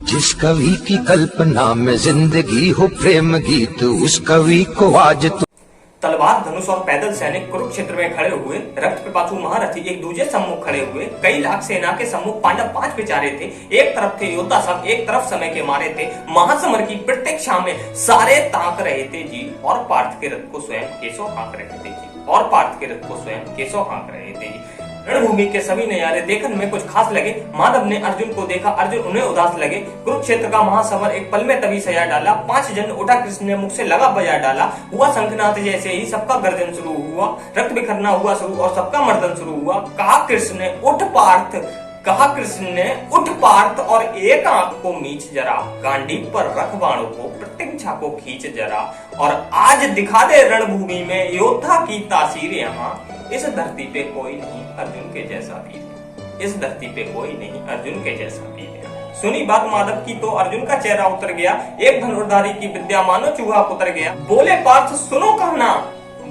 जिस कवि की कल्पना में जिंदगी हो प्रेम गीत, उस कवि को आज तलवार धनुष और पैदल सैनिक कुरुक्षेत्र में खड़े हुए, रक्त पिपासु महारथी एक दूसरे सम्मुख खड़े हुए, कई लाख सेना के सम्मुख पांडव 5 बेचारे थे। एक तरफ थे योद्धा सब, एक तरफ समय के मारे थे। महासमर की प्रत्यक्षा में सारे ताक रहे थे जी, और पार्थ के रथ को स्वयं केशव हाँक रहे थे जी, और पार्थ के रथ को स्वयं केशव हाँक रहे थे जी। रणभूमि के सभी नजारे देखने में कुछ खास लगे। माधव ने अर्जुन को देखा, अर्जुन उन्हें उदास लगे। कुरुक्षेत्र का महासमर एक पल में तभी सजा डाला। 5 जन उठा, कृष्ण ने मुख से लगा बजा डाला। हुआ शंखनाद जैसे ही सबका गर्जन शुरू हुआ, रक्त बिखरना हुआ शुरू और सबका मर्दन शुरू हुआ। कहा कृष्ण ने उठ पार्थ, कहा कृष्ण ने उठ पार्थ, और एक आंख को मीच जरा, गांडीव पर रख बाणों को, प्रत्यंचा को खींच जरा, और आज दिखा दे रणभूमि में योद्धा की तासीर। यहाँ इस धरती पे कोई नहीं अर्जुन के जैसा वीर, इस धरती पे कोई नहीं अर्जुन के जैसा वीर। सुनी बात माधव की तो अर्जुन का चेहरा उतर गया। एक धनुर्धारी की विद्या मानो चूहा उतर गया। बोले पार्थ सुनो कहना,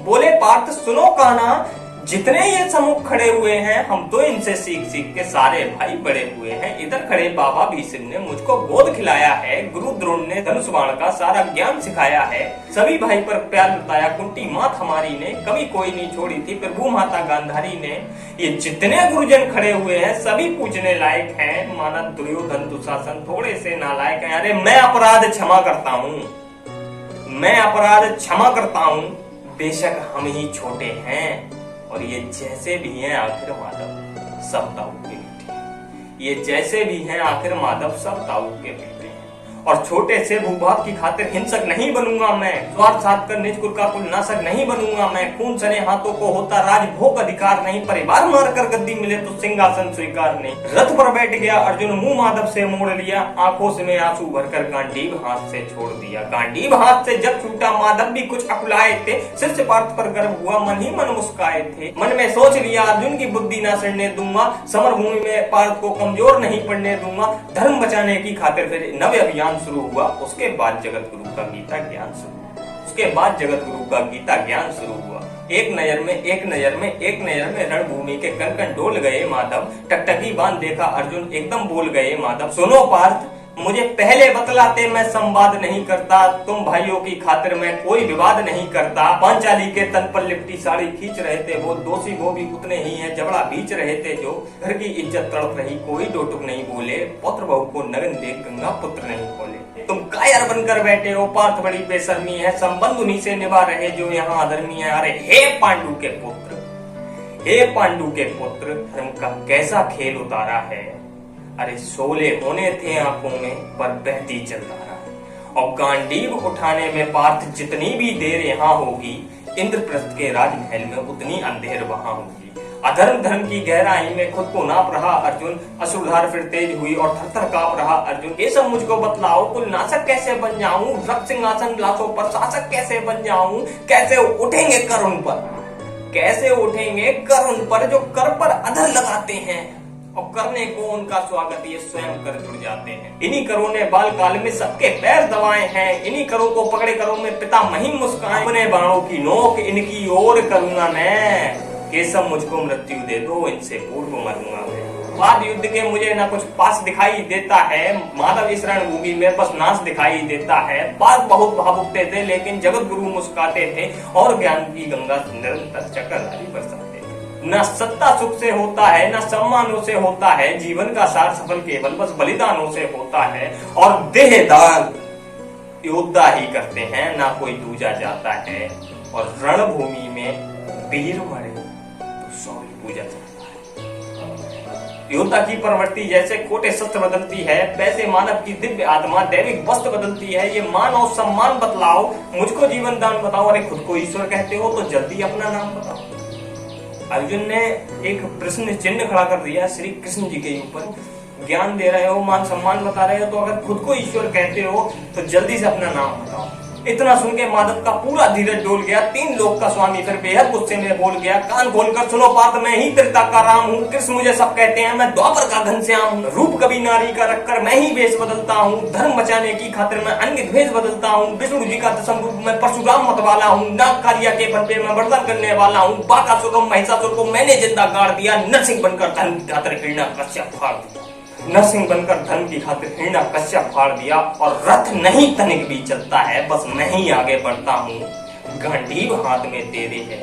बोले पार्थ सुनो कहना, जितने ये सम्मुख खड़े हुए हैं हम तो इनसे सीख सीख के सारे भाई बड़े हुए हैं। इधर खड़े बाबा भीष्म ने मुझको गोद खिलाया है, गुरु द्रोण ने धनुष बाण का सारा ज्ञान सिखाया है, सभी भाई पर प्यार बताया कुंती मात हमारी ने, कभी कोई नहीं छोड़ी थी प्रभु माता गांधारी ने। ये जितने गुरुजन खड़े हुए हैं सभी पूछने लायक हैं, माना दुर्योधन दुशासन थोड़े से नालायक हैं। अरे मैं अपराध क्षमा करता हूँ, मैं अपराध क्षमा करता हूँ, बेशक हम ही छोटे हैं, और ये जैसे भी हैं आखिर माधव सब ताऊ के बेटे हैं। ये जैसे भी हैं आखिर माधव सब ताऊ के बेटे हैं। और छोटे से भूभाग की खातिर हिंसक नहीं बनूंगा मैं, स्वार्थ साध कर निज कुल का कुल नाशक नहीं बनूंगा मैं। खून सने हाथों को होता राजभोग अधिकार नहीं, परिवार मार कर गद्दी मिले तो सिंहासन स्वीकार नहीं। रथ पर बैठ गया अर्जुन, मुंह माधव से मोड़ लिया, आंखों से में आंसू भरकर गांडीव हाथ से छोड़ दिया। गांडीव हाथ से जब छूटा माधव भी कुछ अकुलाए थे, सिर से पार्थ पर गर्व हुआ, मन ही मन मुस्काए थे। मन में सोच लिया अर्जुन की बुद्धि ना सड़ने दूंगा, समर भूमि में पार्थ को कमजोर नहीं पड़ने दूंगा। धर्म बचाने की खातिर फिर नव अभियान शुरू हुआ। उसके बाद जगत गुरु का गीता ज्ञान शुरू, उसके बाद जगत गुरु का गीता ज्ञान शुरू हुआ। एक नजर में रणभूमि के कण कण डोल गए माधव, टकटकी बांध देखा अर्जुन, एकदम बोल गए माधव। सुनो पार्थ, मुझे पहले बतलाते मैं संवाद नहीं करता, तुम भाइयों की खातिर मैं कोई विवाद नहीं करता। पांचाली के तन पर लिपटी साड़ी खींच रहे थे वो, दोषी वो भी उतने ही हैं, जबड़ा बीच रहे थे जो। घर की इज्जत तड़प रही, कोई टोटुक नहीं बोले, पुत्र बहू को नगन देख गंगा पुत्र नहीं खोले। तुम कायर बनकर बैठे हो पार्थ, बड़ी बेशर्मी है, संबंध उन्हीं से निभा रहे जो यहाँ अधर्मी है। अरे हे पांडु के पुत्र, हे पांडु के पुत्र, धर्म का कैसा खेल उतारा है। अरे शोले होने थे आंखों में पर बहती जल धारा है। और गांडीव उठाने में पार्थ जितनी भी देर यहाँ होगी, इंद्रप्रस्थ के राजमहल में उतनी अंधेर वहां होगी। अधर्म धर्म की गहराई में खुद को नाप रहा अर्जुन, असुरधार फिर तेज हुई और थर-थर कांप रहा अर्जुन। ये सब मुझको बतलाओ, कुल नाशक कैसे बन जाऊं, रक्त सिंहासन लाशों पर शासक कैसे बन जाऊं। कैसे उठेंगे कर उन पर, कैसे उठेंगे कर उन पर जो कर पर अधर लगाते हैं, और करने को उनका स्वागत ये स्वयं कर जुड़ जाते हैं। इन्हीं करों ने बाल काल में सबके पैर दबाए हैं, इन्हीं करों को पकड़े करों में पिता महिम मुस्काए। अपने बाणों की नोक इनकी ओर करूंगा मैं, केशव मुझको मृत्यु दे दो, इनसे पूर्व मरूंगा मैं। बाद युद्ध के मुझे ना कुछ पास दिखाई देता है, माधव इस रणभूमि में बस नाश दिखाई देता है। बात बहुत भावुकते थे लेकिन जगत गुरु मुस्काते थे, और ज्ञान की गंगा निरंतर चक्रधारी बरसाते थे। ना सत्ता सुख से होता है, ना सम्मानों से होता है, जीवन का सार सफल केवल बस बलिदानों से होता है। और देहदान योद्धा ही करते हैं, ना कोई दूजा जाता है। और रणभूमि में वीर मरे तो सौर्य पूजा जाता है। योद्धा की प्रवृत्ति जैसे खोटे शस्त्र बदलती है, वैसे मानव की दिव्य आत्मा दैविक वस्त्र बदलती है। ये मान और सम्मान बतलाओ, मुझको जीवन दान बताओ। अरे खुद को ईश्वर कहते हो तो जल्दी अपना नाम बताओ। अर्जुन ने एक प्रश्न चिन्ह खड़ा कर दिया श्री कृष्ण जी के ऊपर। ज्ञान दे रहे हो, मान सम्मान बता रहे हो, तो अगर खुद को ईश्वर कहते हो तो जल्दी से अपना नाम बताओ। इतना सुन के माधव का पूरा धीरज डोल गया। 3 लोक का स्वामी फिर बेहद गुस्से में बोल गया, कान खोलकर सुनो पार्थ, मैं ही त्रेता का राम हूँ। कृष्ण मुझे सब कहते हैं, मैं द्वापर का घनश्याम हूँ। रूप कभी नारी का रखकर मैं ही वेश बदलता हूँ, धर्म बचाने की खातिर मैं अन्य द्वेष बदलता हूँ। विष्णु जी का दशम रूप मैं परशुराम मतवाला हूँ, नागकारिया के बल पे मैं वर्धन करने वाला हूँ। बाकासुर महिषासुर को मैंने जिंदा गाड़ दिया, नरसिंह बनकर धर्म की खातिर घृणा कश्यप फाड़ दिया। नरसिंह बनकर धर्म की खातिर हिरण्य कश्यप फाड़ दिया, और रथ नहीं तनिक भी चलता है, बस मैं ही आगे बढ़ता हूँ। गांडीव हाथ में तेरे है,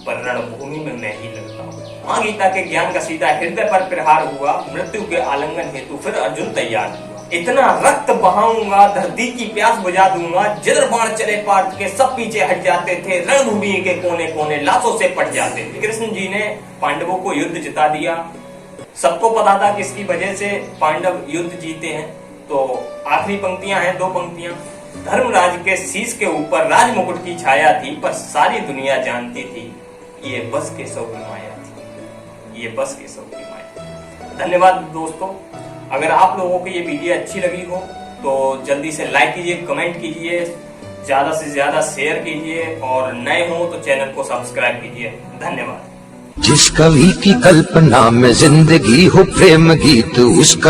पर रणभूमि में मैं ही लड़ता हूँ। मां गीता के ज्ञान का सीधा हृदय पर प्रहार हुआ, मृत्यु के आलिंगन हेतु फिर अर्जुन तैयार हुआ। इतना रक्त बहाऊंगा, धरती की प्यास बुझा दूंगा। जिधर बाण चले पार्थ के सब पीछे हट जाते थे, रणभूमि के कोने कोने लाशों से पट जाते थे। कृष्ण जी ने पांडवों को युद्ध जिता दिया। सबको पता था किसकी वजह से पांडव युद्ध जीते हैं। तो आखिरी पंक्तियां हैं, 2 पंक्तियां। धर्मराज के शीश के ऊपर राज मुकुट की छाया थी, पर सारी दुनिया जानती थी ये बस केशव की माया थी, ये बस केशव की माया। धन्यवाद दोस्तों। अगर आप लोगों को ये वीडियो अच्छी लगी हो तो जल्दी से लाइक कीजिए, कमेंट कीजिए, ज्यादा से ज्यादा शेयर कीजिए, और नए हो तो चैनल को सब्सक्राइब कीजिए। धन्यवाद। जिस कवि की कल्पना में जिंदगी हो प्रेम गीत, उस कवि